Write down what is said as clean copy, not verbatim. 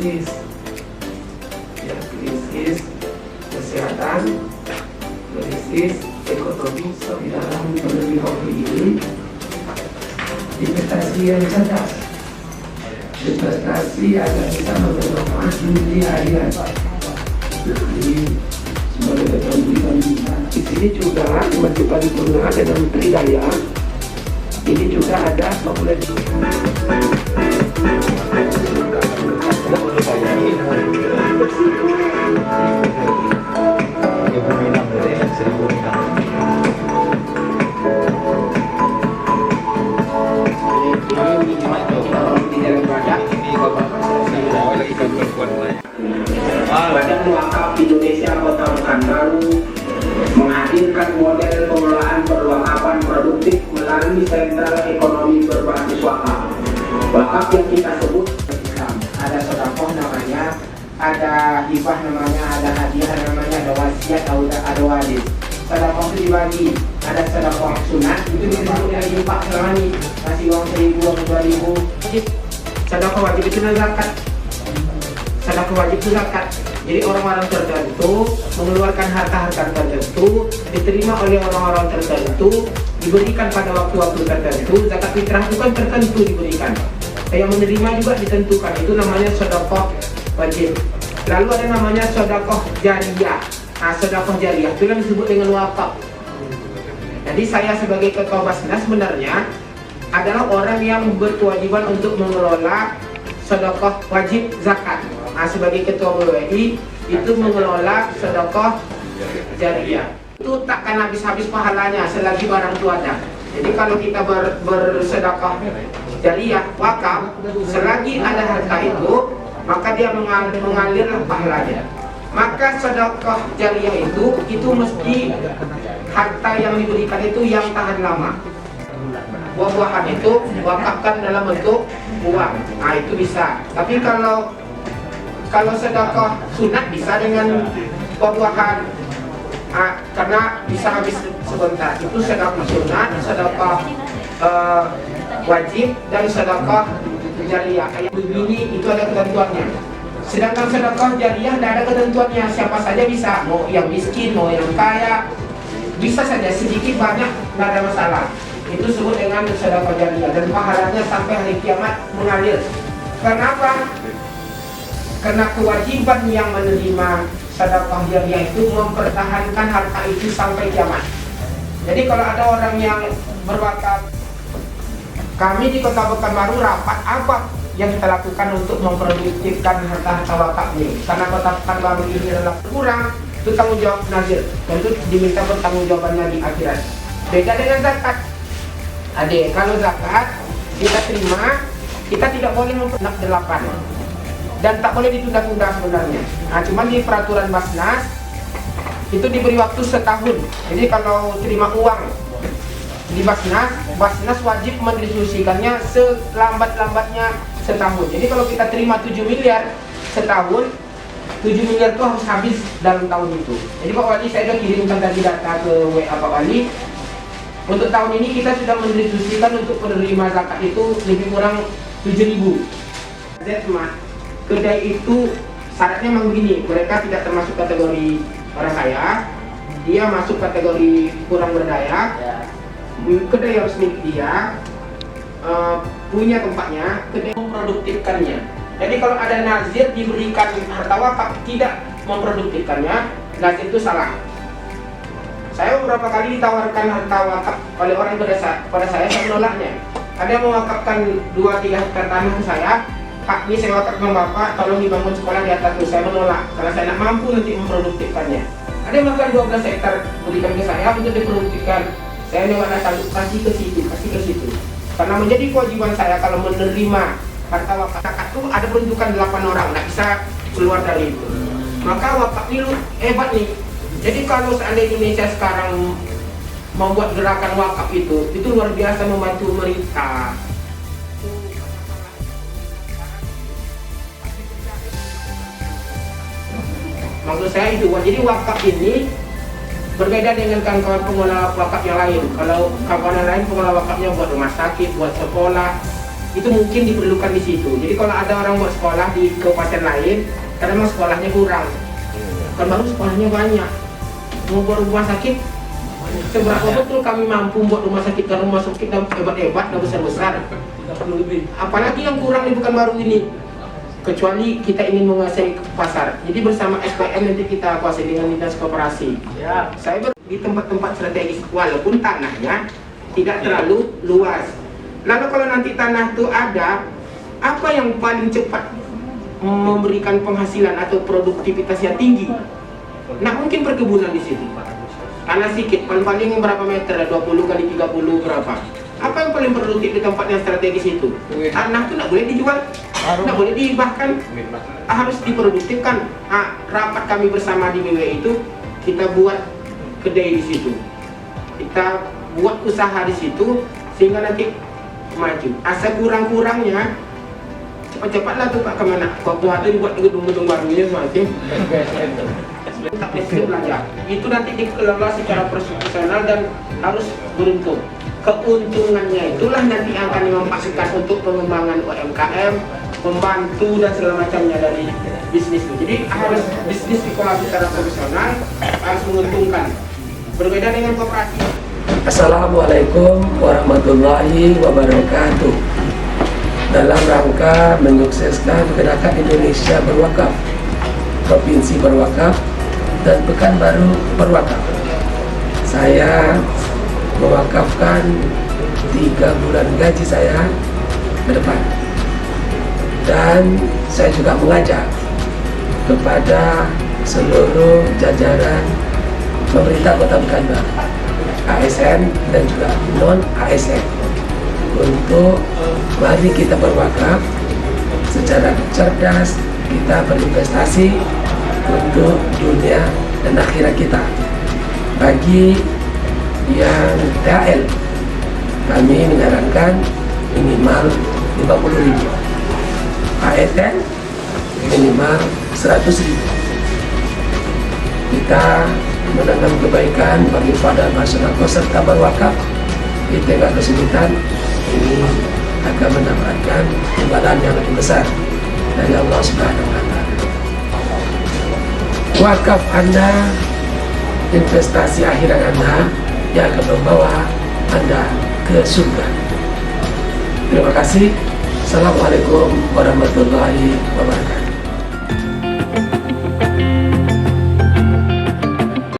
krisis, ya, krisis kesehatan, krisis ekonomi dalam pandemi COVID ini. Investasi yang cerdas, investasi agar bisa mendorong maju di harian. Jadi sebagai kepentingan di sini juga di Masjid Paripurna ada Menteri Daya. Ini juga ada memulai Badan Wakaf Indonesia Kota Pekanbaru menghadirkan model pengelolaan perwakafan produktif melalui sentral ekonomi berbasis wakaf. Wakaf yang kita sebut ada sedekah namanya, ada hibah namanya, ada hadiah namanya, ada wasiat, ada waris. Sedekah itu dibagi, ada sedekah sunat itu disebut dengan infak selama ini, kasih uang 1.000, uang 2.000. Sedekah wajib itu zakat. Sedekah wajib itu zakat. Jadi orang-orang tertentu mengeluarkan harta-harta tertentu, diterima oleh orang-orang tertentu, diberikan pada waktu-waktu tertentu. Zakat fitrah itu kan tertentu diberikan. Yang menerima juga ditentukan, itu namanya sedekah wajib. Lalu ada namanya sedekah jariyah. Nah, sedekah jariyah itu yang disebut dengan wakaf. Jadi saya sebagai ketua Basnas sebenarnya adalah orang yang berkewajiban untuk mengelola sedekah wajib zakat. Nah, sebagai ketua BWI itu mengelola sedekah jariyah. Itu takkan habis-habis pahalanya selagi barang itu ada. Jadi kalau kita bersedekah jariyah wakaf, selagi ada harta itu, maka dia mengalirlah pahalanya. Maka sedekah jariyah itu mesti harta yang diberikan itu yang tahan lama. Buah-buahan itu wakafkan dalam bentuk uang. Nah, itu bisa. Tapi kalau sedekah sunat bisa dengan buah-buahan, karena bisa habis sebentar. Itu sedekah sunat, sedekah wajib, dan sedekah jariyah. Kayak begini itu ada ketentuannya. Sedangkan sedekah jariyah tidak ada ketentuannya, siapa saja bisa, mau yang miskin, mau yang kaya, bisa saja, sedikit banyak tidak ada masalah. Itu disebut dengan sedekah jariyah dan pahalanya sampai hari kiamat mengalir. Kenapa? Karena kewajiban yang menerima sedekah jariyah itu mempertahankan harta itu sampai kiamat. Jadi kalau ada orang yang berwakaf, kami di Kota Pekanbaru rapat apa yang kita lakukan untuk memproduktifkan harta wakaf ini. Karena Kota Pekanbaru ini adalah kurang, itu tanggung jawab nazir, dan itu diminta pertanggungjawabannya di akhirat. Beda dengan zakat. Adik, kalau zakat kita terima, kita tidak boleh mempernak 8 dan tak boleh ditunda-tunda sebenarnya. Nah, cuman di peraturan Basnas itu diberi waktu setahun. Jadi kalau terima uang di Basnas wajib mendistribusikannya selambat-lambatnya setahun. Jadi kalau kita terima 7 miliar setahun, 7 miliar itu harus habis dalam tahun itu. Jadi Pak Wali, saya sudah kirimkan tadi data ke WA Pak Wali. Untuk tahun ini kita sudah mendistribusikan untuk penerima zakat itu lebih kurang 7.000. Kedai itu syaratnya memang begini, mereka tidak termasuk kategori orang kaya, dia masuk kategori kurang berdaya. Kedai harus milik dia, punya tempatnya, kedai memproduktifkannya. Jadi kalau ada nazir diberikan harta wakaf tidak memproduktifkannya, nazir itu salah. Saya beberapa kali ditawarkan harta wakaf oleh orang pada saya menolaknya. Ada yang mewakafkan 2-3 hektar tanah ke saya, Pak, ini saya wakafkan Bapak, tolong dibangun sekolah di atas itu. Saya menolak, karena saya tidak mampu nanti memproduktifkannya. Ada yang bahkan 12 hektar berikan ke saya untuk diproduktifkan. Saya nggak sanggup kasih ke situ. Karena menjadi kewajiban saya kalau menerima harta wakaf itu ada peruntukan 8 orang, nggak bisa keluar dari itu. Maka wakaf ini hebat nih. Jadi kalau seandainya Indonesia sekarang membuat gerakan wakaf itu luar biasa membantu pemerintah. Maksud saya itu, jadi wakaf ini berbeda dengan kawan-kawan pengelola wakaf yang lain. Kalau kawan-kawan lain pengelola wakafnya buat rumah sakit, buat sekolah, itu mungkin diperlukan di situ. Jadi kalau ada orang buat sekolah di kabupaten lain, karena memang sekolahnya kurang, kan baru sekolahnya banyak, mau buat rumah sakit, seberapa betul kami mampu buat rumah sakit, karena rumah sakit hebat-hebat dan besar-besar. Apalagi yang kurang di Pekanbaru ini, kecuali kita ingin menguasai pasar. Jadi bersama SPM nanti kita kuasai dengan dinas koperasi. Saya di tempat-tempat strategis, walaupun tanahnya tidak terlalu luas. Lalu kalau nanti tanah itu ada, apa yang paling cepat memberikan penghasilan atau produktivitasnya tinggi? Nah, mungkin perkebunan di situ. Tanah sedikit, paling berapa meter? 20 kali 30 berapa? Apa yang paling produktif di tempat yang strategis itu? Tanah itu tidak boleh dijual, tidak boleh dihibahkan, harus diproduktifkan. Rapat kami bersama di BW itu, kita buat kedai di situ, kita buat usaha di situ, sehingga nanti maju. Asal kurang-kurangnya cepat-cepatlah tuh Pak kemana? Papua itu dibuat gedung-gedung barunya masih. Tak mesti belajar. Itu nanti dikelola secara profesional dan harus beruntung. Keuntungannya itulah nanti yang akan dimanfaatkan untuk pengembangan UMKM, membantu dan segala macamnya dari bisnis itu. Jadi harus bisnis dikelola secara profesional, harus menguntungkan. Berbeda dengan koperasi. Assalamualaikum warahmatullahi wabarakatuh. Dalam rangka menyukseskan Gerakan Indonesia Berwakaf, Provinsi Berwakaf, dan Pekanbaru Berwakaf, saya mewakafkan 3 bulan gaji saya ke depan. Dan saya juga mengajak kepada seluruh jajaran pemerintah Kota Pekanbaru, ASN dan juga non-ASN, untuk mari kita berwakaf secara cerdas, kita berinvestasi untuk dunia dan akhirat kita. Bagi yang TL, kami menyarankan minimal 50.000, ASN minimal 100.000. Kita menanam kebaikan bagi pada masyarakat serta berwakaf di tengah kesulitan ini akan mendapatkan imbalan yang lebih besar dari Allah Subhanahu wa Ta'ala. Wakaf Anda, investasi akhirat Anda yang akan membawa Anda ke surga. Terima kasih. Assalamualaikum warahmatullahi wabarakatuh.